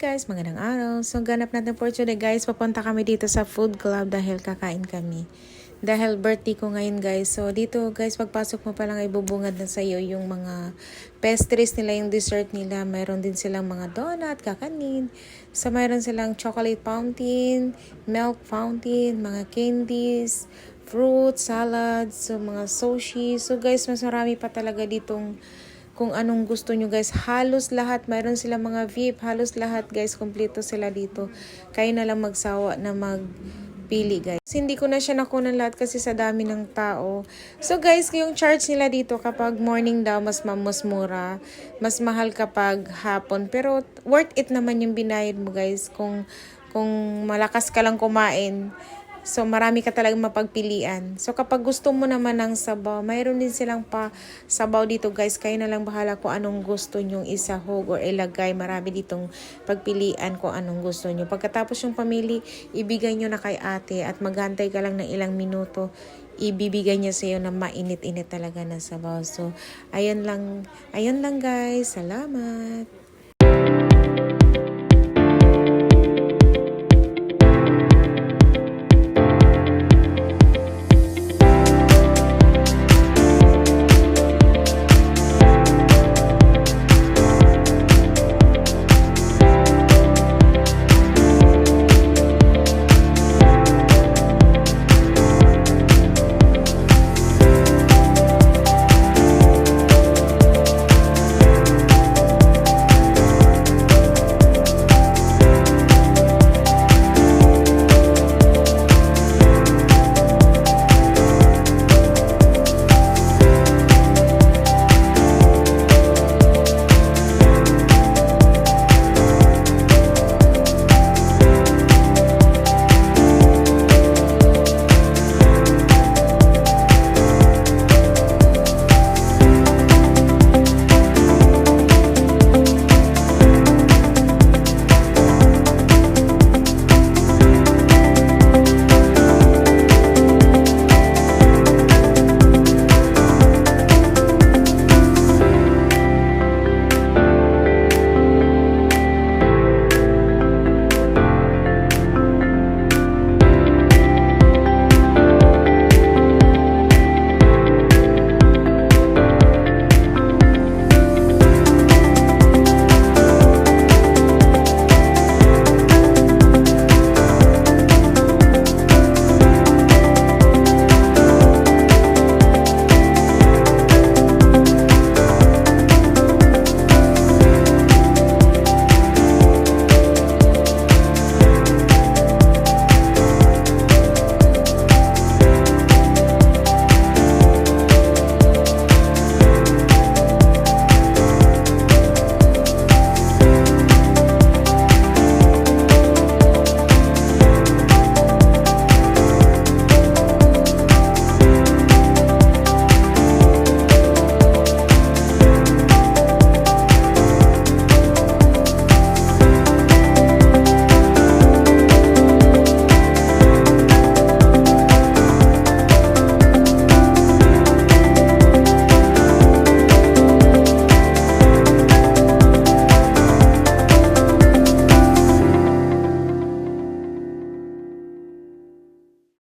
guys, magandang araw. So ganap natin for today guys, papunta kami dito sa food club dahil kakain kami. Dahil birthday ko ngayon guys. So dito guys, pagpasok mo pa lang ay bubungad na sa iyo yung mga pastries nila, yung dessert nila. Mayroon din silang mga donut, kakanin. So mayroon silang chocolate fountain, milk fountain, mga candies, fruit, salads, so mga sushi. So guys, mas marami pa talaga ditong kung anong gusto nyo guys. Halos lahat, mayroon sila mga VIP, halos lahat guys, kompleto sila dito. Kayo na lang magsawa na magpili guys. Hindi ko na siya nakunan lahat kasi sa dami ng tao. So guys, yung charge nila dito kapag morning daw, mas mura. Mas mahal kapag hapon. Pero worth it naman yung binayad mo guys kung malakas ka lang kumain. So, marami ka talagang mapagpilian. So, kapag gusto mo naman ng sabaw, mayroon din silang pa sabaw dito guys. Kayo na lang bahala kung anong gusto nyong isahog or ilagay. Marami ditong pagpilian kung anong gusto nyo. Pagkatapos yung pamili, ibigay nyo na kay ate at maghantay ka lang ng ilang minuto. Ibibigay niya sa iyo na mainit-init talaga na sabaw. So, ayun lang guys. Salamat!